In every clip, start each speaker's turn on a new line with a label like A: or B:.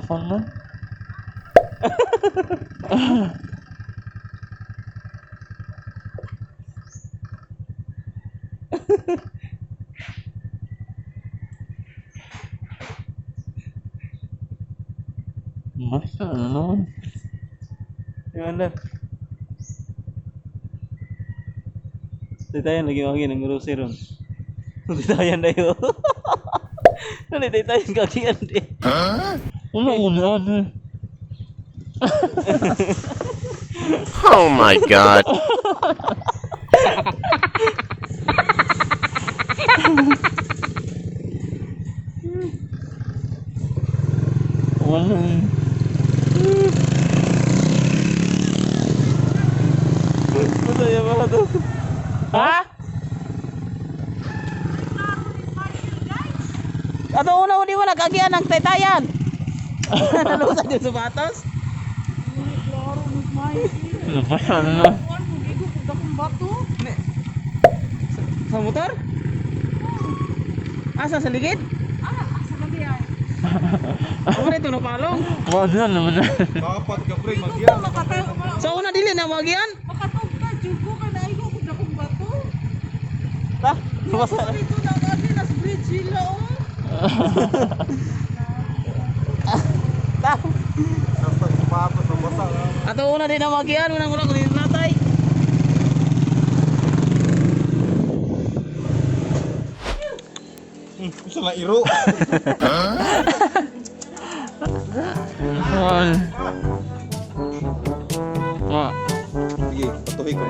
A: Apang na. Masa ano? Gimana? Titayan lagi ng grocery ron. Titayan na yun. Titayan kagian deh. Hah? Una.
B: Oh my god.
A: Wala. Masaya ba to? Ha? Ato una di mo nakagian ng taytayan. Nalusan yung sapatos.
C: Klaro, nagmay.
A: Ano na?
C: Igo ko dakong bato.
A: Sa motor? Asa sa ligid?
C: Asa lagi ay.
A: Ako na ito napalong. Wag na naman na.
D: Dapat ka pre magyan.
A: Sa una dili na magian?
C: Makatog ka, jugo ka na igo ko dakong bato.
A: Ta? Lumasa.
C: Dito na lagi nas bridge sila oh.
A: Ta?
D: Dapat papas na basa.
A: Ato una din na magian, unang ko din natay.
D: Gusto na iro. Sige, patuloy ko.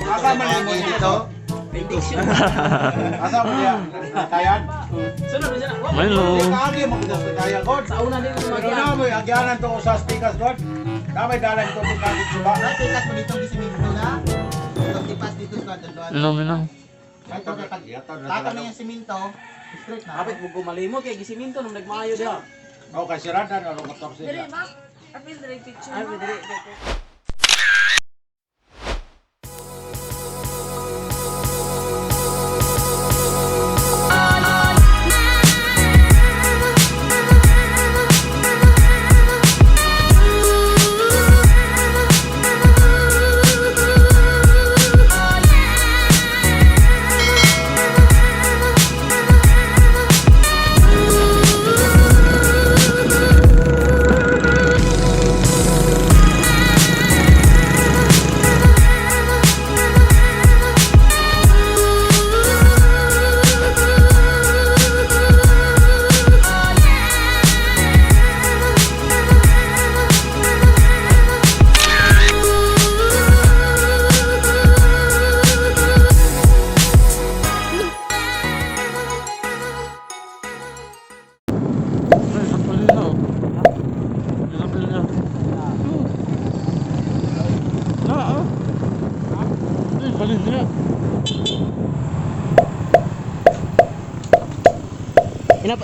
D: Asa man mo dito? Asa mo diya? Tayan?
A: Hello.
D: Kagi mo dito sa tayan god.
C: Sa una din ko
D: Pero na mo agyanan to sa stikas god. Damay dalan to kagi suba.
E: Tikas mo dito gisimento na. Itong tipas dito sa doon.
A: Minum.
E: Ito kapag taka na yung simento, straight na.
C: Kapit mo gumalimot kay gisiminto nung nagmaayo diha.
D: O kay sirada na ro 14
C: Diri
D: sila.
C: ma. Apil diri picture.
A: Ay,
C: diri.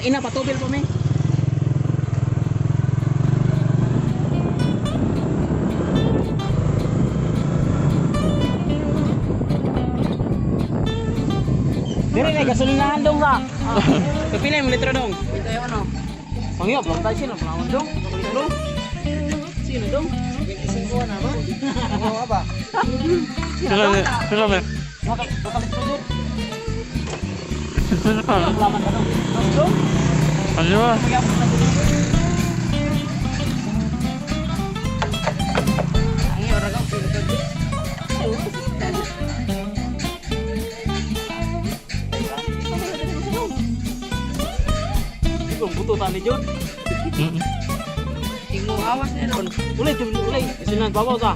A: Ina patubil po me. Dire na gasolinahan dong ka. Kapila mo litro dong.
C: Ito yung ano.
A: Pangyop lang tayo sino panawan dong. Dong. Sino dong?
E: 25 na ba? Oo ba?
A: Sino me?
C: Okay, bakalit mo dun.
A: Sino ka?
C: Laman ka dong. Dong.
A: Ano ba?
C: Ang iyo ragaw sino ka.
A: Kung buto tani jud.
C: Tingmo awas na doon.
A: Ulay, ulay. Sinan babaw ta.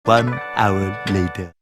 F: 1 hour later.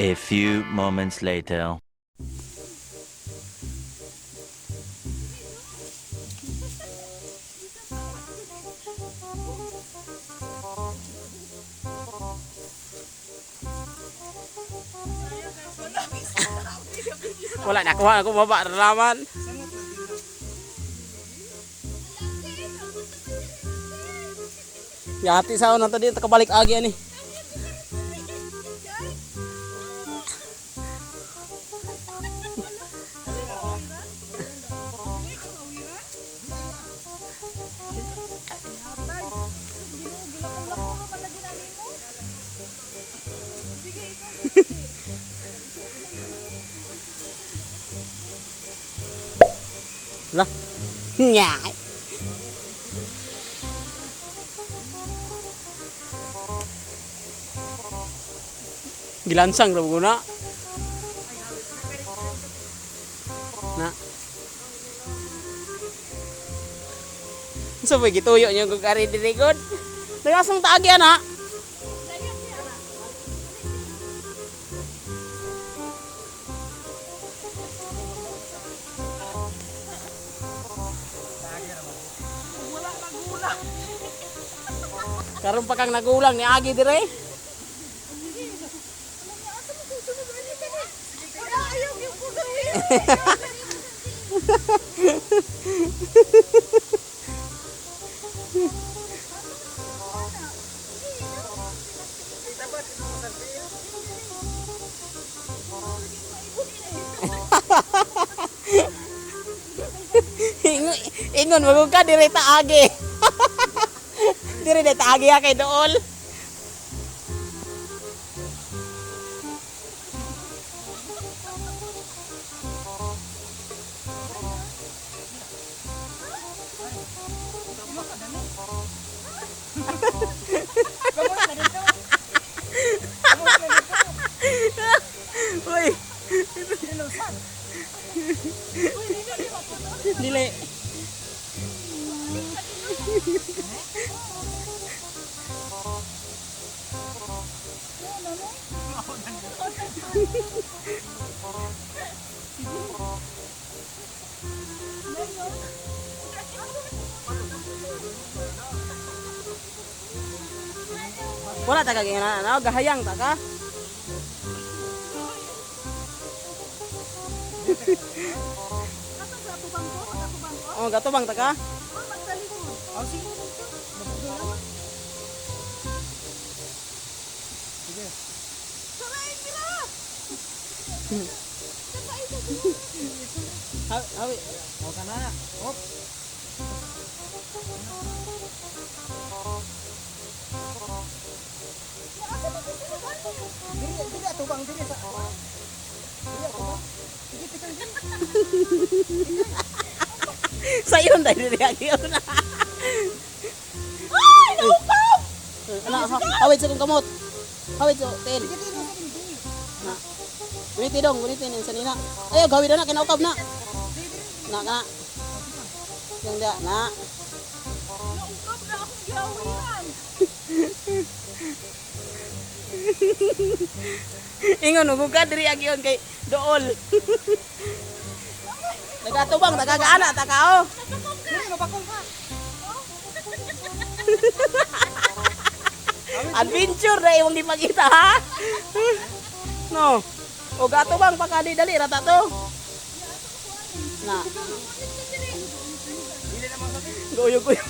F: A few moments later.
C: Wala na kuha ako baba raman. Yati sa una tadi kabalik agi ani. Lah. Nya. Gilansang daw guna. Na. So pag gituyo niyo kung kari dirigod. Nagasang taagi ana. Karon pa kang nagulang ni agi dire. Ingon wag ka dire ta agi. Dire de ta agi kay dool. Uy. Dili.
A: Wala ta kag ano, gahayang ta ka. Oh, gatubang ta ka. Hawi.
C: O ka na. Op. Dili atubang dili sa. Dili atubang. Sige pikir.
A: Sayon dahil reaksyon na. Ay, naupaw! Hawid sa kong kamot. Hawid sa ten. Na. Guniti dong, guniti nin sa nina. Ayaw, gawin na, kinaukab na. Na, na. Yung dia, na. Naukab na akong gawin. Ingon, hugugan diri agyon kay dool. Nagatubang, nagagaana, takao. Adventure na yung di makita, ha? No. O gatubang, pakadi-dali, rata to. Na. Goyo-goyo.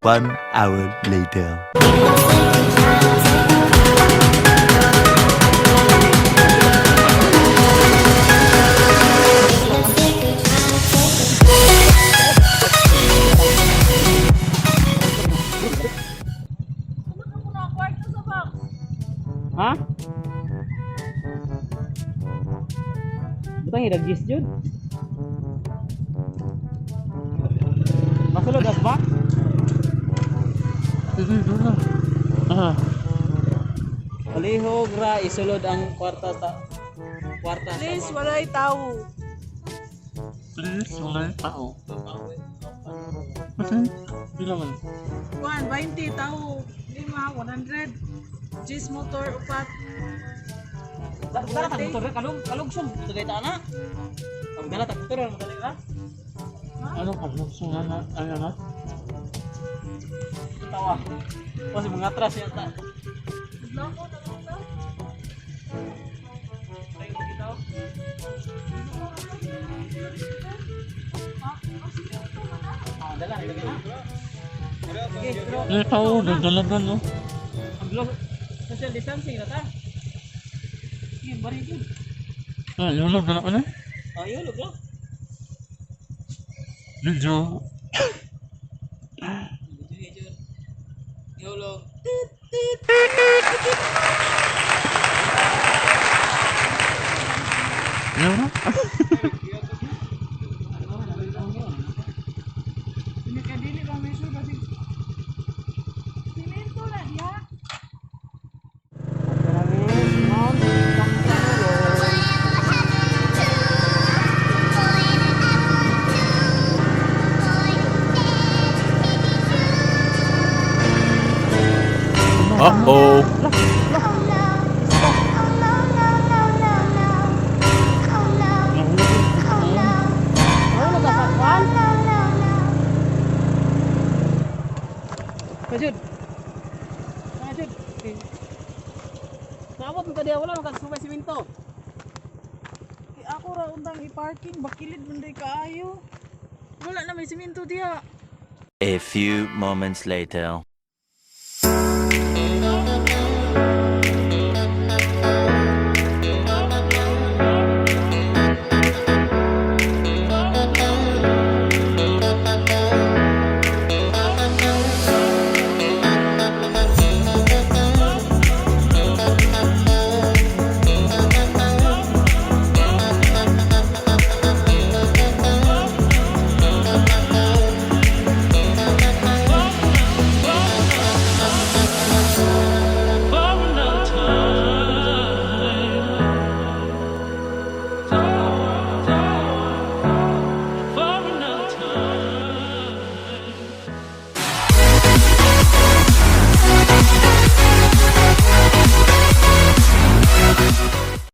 F: One hour later.
A: Ha? Butang hiragis jud. Masulod as ba? Palihog ra isulod ang kwarta sa
G: Please, walay tao.
A: Please, wala tao. Bila man.
G: 1, 20 tao. 5, 100. Jis motor, upat.
A: Dala tag motor kalog sum tagay ta na. Ang dala tag motor mo dali na. Ano kalugsungan na ano na? Tawa. Kasi mga atras yata.
G: Lako na lang daw.
A: Tayo kita. Dala ilagay na.
C: Ikaw, dalagan no.
A: Ang glove social distancing na ta. Sige, bari yun.
C: Lulog na ako na.
A: Oh, yun, luglo.
C: Medyo.
A: Yulog.
C: Ano na?
G: Pinakadili ba may sure kasi. Simento na diya.
B: Uh-oh.
A: Ano ba sa kwan? Kajud. Kajud. Kaabot mo ka diya, wala makasubay siminto.
G: Ako ra undang i-parking bakilid munday kaayo. Wala na may simento diya.
F: A few moments later.